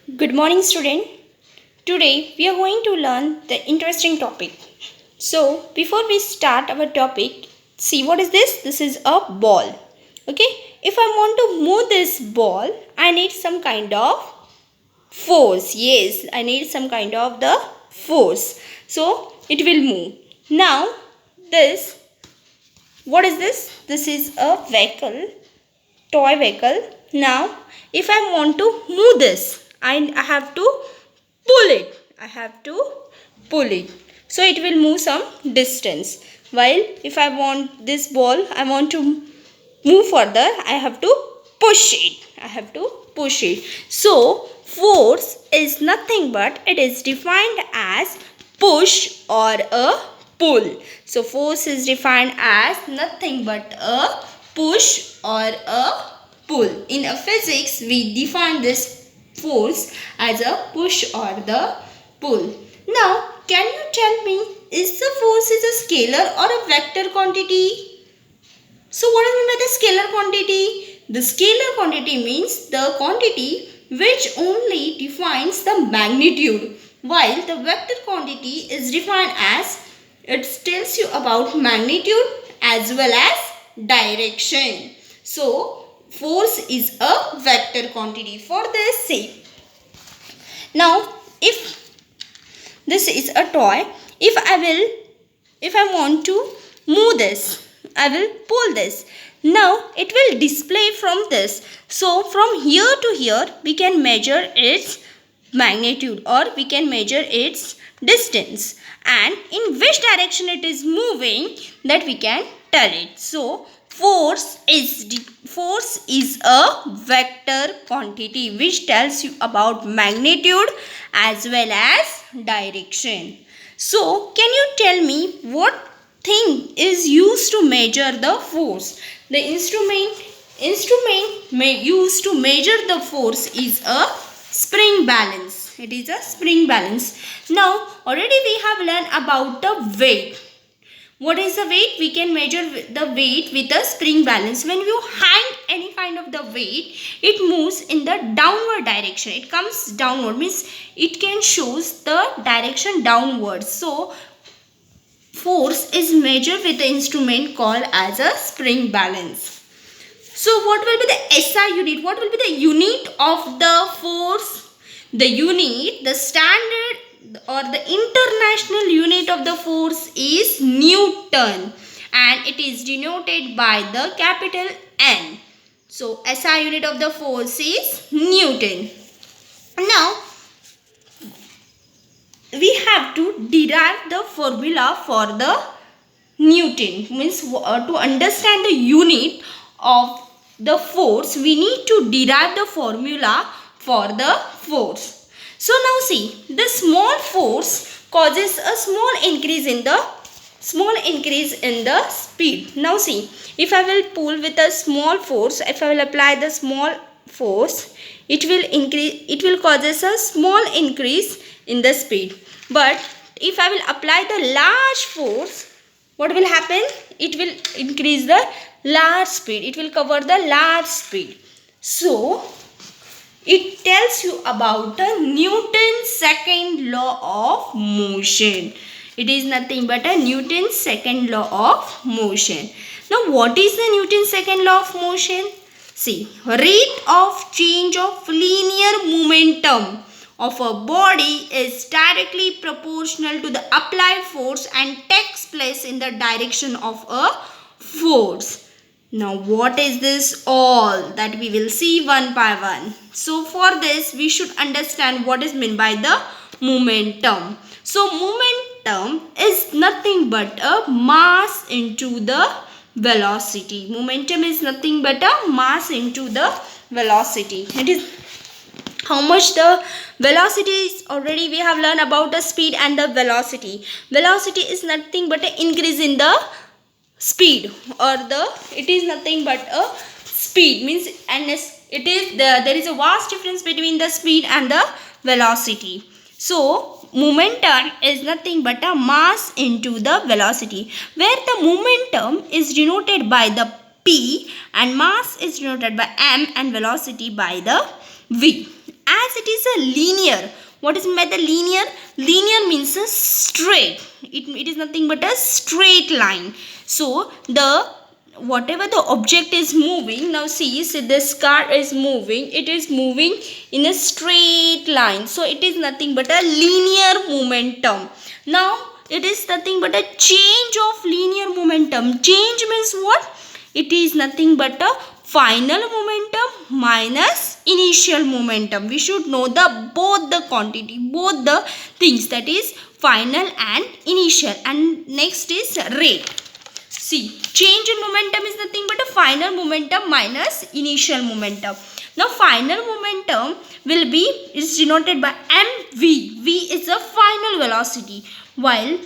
Good morning, student. Today we are going to learn the interesting topic. So, before we start our topic, see what is this? This is a ball. Okay? If I want to move this ball, I need some kind of force. Yes, I need some kind of the force. So, it will move. Now, this, what is this? This is a vehicle, toy vehicle. Now, if I want to move this, I have to pull it. I have to pull it. So it will move some distance. While if I want this ball, I want to move further, I have to push it. I have to push it. So force is nothing but it is defined as push or a pull. So force is defined as nothing but a push or a pull. In a physics, we define this force as a push or the pull. Now, can you tell me, is the force is a scalar or a vector quantity? So, what is meant by the scalar quantity? The scalar quantity means the quantity which only defines the magnitude, while the vector quantity is defined as it tells you about magnitude as well as direction. So, force is a vector quantity. For this, say, now if this is a toy, if I want to move this, I will pull this. Now it will display from this. So from here to here we can measure its magnitude or we can measure its distance, and in which direction it is moving, that we can tell it. So force is a vector quantity which tells you about magnitude as well as direction. So can you tell me what thing is used to measure the force? The instrument used to measure the force is a spring balance. It is a spring balance. Now already we have learned about the weight. What is the weight? We can measure the weight with a spring balance. When you hang any kind of the weight, it moves in the downward direction. It comes downward, means it can shows the direction downwards. So force is measured with the instrument called as a spring balance. So what will be the SI unit? What will be the unit of the force? The unit, the standard or the international unit of the force is Newton, and it is denoted by the capital N. So SI unit of the force is Newton. Now we have to derive the formula for the Newton. Means to understand the unit of the force, we need to derive the formula for the force. So now see, the small force causes a small increase in the speed. Now see, if I will pull with a small force, if I will apply the small force, it will causes a small increase in the speed. But if I will apply the large force, what will happen? It will increase the large speed. It will cover the large speed. So it tells you about the Newton's second law of motion. It is nothing but a Newton's second law of motion. Now what is the Newton's second law of motion? See, rate of change of linear momentum of a body is directly proportional to the applied force and takes place in the direction of a force. Now what is this all? That we will see one by one. So for this we should understand what is meant by the momentum. So momentum is nothing but a mass into the velocity. Momentum is nothing but a mass into the velocity. It is how much the velocity is. Already we have learned about the speed and the velocity. Velocity is nothing but an increase in the speed, or it is nothing but a speed, means, and it is there is a vast difference between the speed and the velocity. So momentum is nothing but a mass into the velocity, where the momentum is denoted by the P and mass is denoted by M and velocity by the V. as it is a linear. What is meant by the linear? Linear means a straight. It is nothing but a straight line. So the whatever the object is moving, now see this car is moving, it is moving in a straight line, so it is nothing but a linear momentum. Now it is nothing but a change of linear momentum. Change means what? It is nothing but a final momentum minus initial momentum. We should know the both the quantity, both the things, that is final and initial. And next is rate. See, change in momentum is nothing but a final momentum minus initial momentum. Now, final momentum will be, is denoted by mv. V is the final velocity, while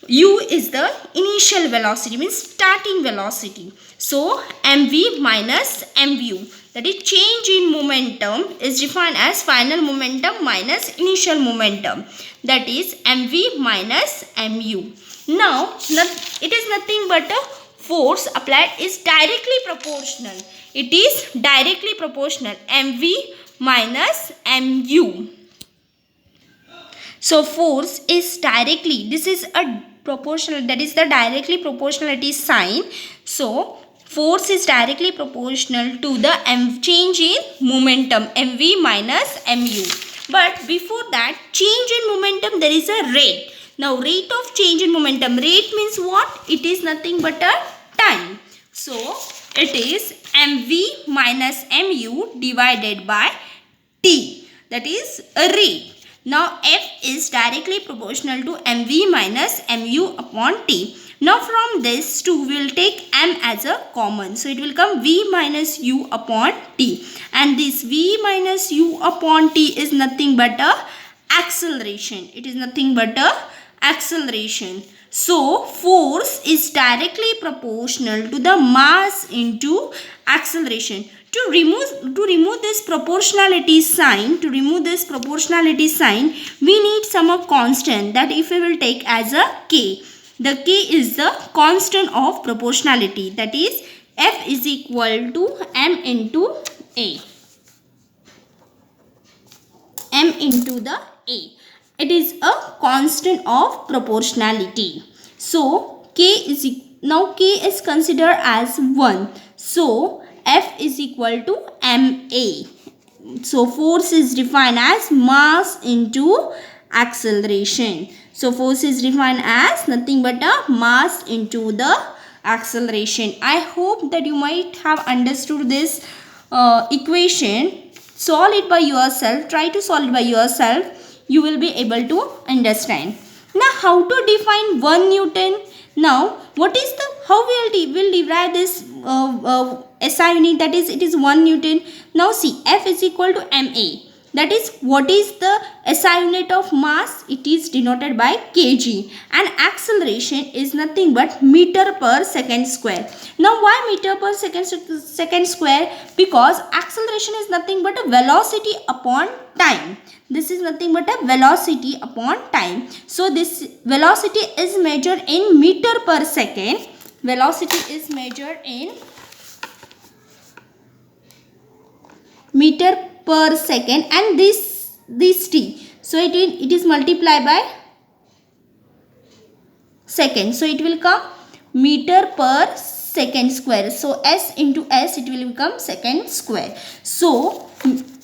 u is the initial velocity, means starting velocity. So, mv minus mu, that is change in momentum, is defined as final momentum minus initial momentum, that is mv minus mu. Now, it is nothing but a force applied is directly proportional. It is directly proportional, mv minus mu. So, force is directly, this is a proportional, that is the directly proportionality sign. So, force is directly proportional to the change in momentum, mv minus mu. But before that, change in momentum, there is a rate. Now, rate of change in momentum. Rate means what? It is nothing but a time. So, it is mv minus mu divided by t. That is a rate. Now, F is directly proportional to mv minus mu upon t. Now, from this 2, we will take m as a common. So, it will come v minus u upon t. And this v minus u upon t is nothing but a acceleration. It is nothing but a acceleration. So, force is directly proportional to the mass into acceleration. To remove this proportionality sign, we need some constant, that if we will take as a k. The k is the constant of proportionality, that is F is equal to m into a. M into the a. It is a constant of proportionality. So, now k is considered as 1. So, F is equal to ma. So, force is defined as mass into acceleration. So, force is defined as nothing but a mass into the acceleration. I hope that you might have understood this equation. Solve it by yourself. Try to solve it by yourself. You will be able to understand. Now, how to define 1 Newton? Now, what is the, how we will derive this SI unit, that is, it is 1 Newton. Now, see, F is equal to ma. That is, what is the SI unit of mass? It is denoted by kg. And acceleration is nothing but meter per second square. Now, why meter per second square? Because acceleration is nothing but a velocity upon time. This is nothing but a velocity upon time. So, this velocity is measured in meter per second. Velocity is measured in meter per second, and this t. So, it is multiplied by second. So, it will come meter per second square. So, S into S, it will become second square. So,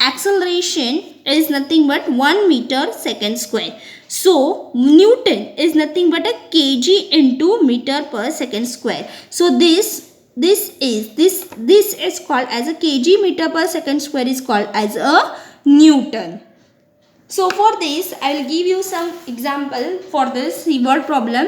acceleration is nothing but 1 meter second square. So, Newton is nothing but a kg into meter per second square. So, this is called as a kg meter per second square, is called as a Newton. So, for this, I will give you some example for this word problem.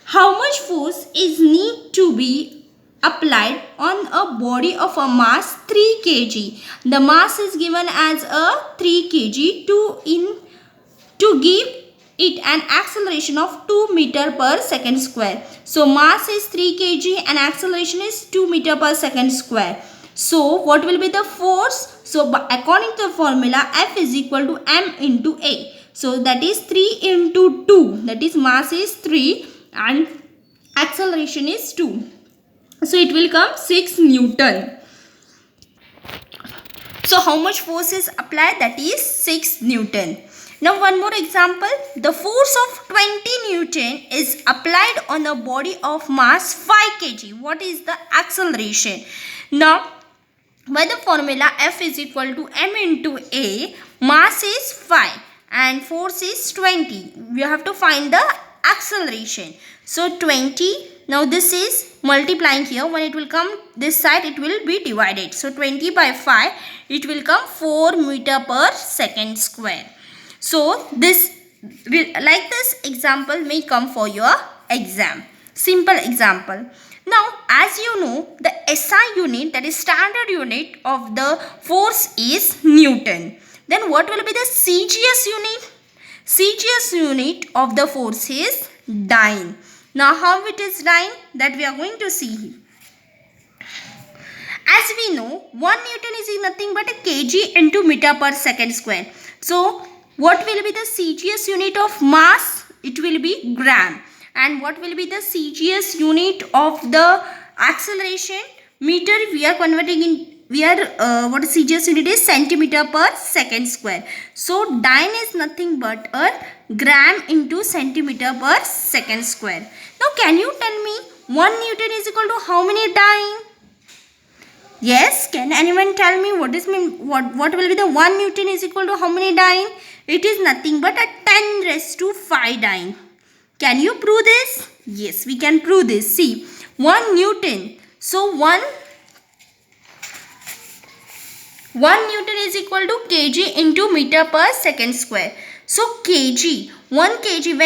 How much force is need to be applied on a body of a mass 3 kg? The mass is given as a 3 kg to give it an acceleration of 2 meter per second square. So, mass is 3 kg and acceleration is 2 meter per second square. So, what will be the force? So, according to the formula, F is equal to m into a. So, that is 3 into 2. That is, mass is 3 and acceleration is 2. So, it will come 6 Newton. So how much force is applied? That is 6 Newton. Now one more example. The force of 20 Newton is applied on a body of mass 5 kg. What is the acceleration? Now by the formula F is equal to m into A, mass is 5 and force is 20. We have to find the acceleration. So 20, now this is multiplying here. When it will come this side, it will be divided. So 20 by 5, it will come 4 meter per second square. So this, like this example may come for your exam. Simple example. Now, as you know, the SI unit, that is standard unit of the force, is Newton. Then what will be the CGS unit? CGS unit of the force is dyne. Now, how it is dyne? That we are going to see. As we know, 1 Newton is nothing but a kg into meter per second square. So, what will be the CGS unit of mass? It will be gram. And what will be the CGS unit of the acceleration? Meter, we are converting in, what CGS unit is? Centimeter per second square. So dyne is nothing but a gram into centimeter per second square. Now can you tell me 1 Newton is equal to how many dyne? Yes, can anyone tell me what will be the 1 Newton is equal to how many dyne? It is nothing but a 10 raised to 5 dyne. Can you prove this? Yes, we can prove this. See, 1 Newton. So 1 Newton is equal to kg into meter per second square. So kg, 1 kg,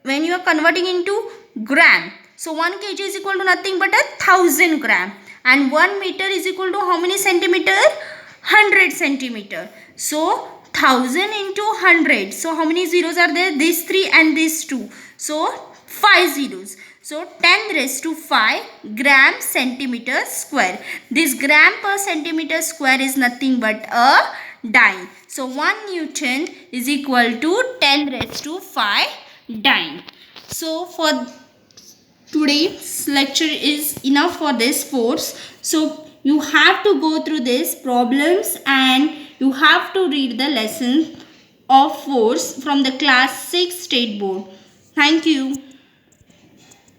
when you are converting into gram. So 1 kg is equal to nothing but 1,000 gram. And 1 meter is equal to how many centimeter? 100 centimeter. So 1000 into 100. So how many zeros are there? These 3 and these 2. So 5 zeros. So 10 raised to 5 gram centimeter square. This gram per centimeter square is nothing but a dyne. So 1 Newton is equal to 10 raised to 5 dyne. So for today's lecture is enough for this force. So you have to go through these problems and you have to read the lesson of force from the class 6 state board. Thank you.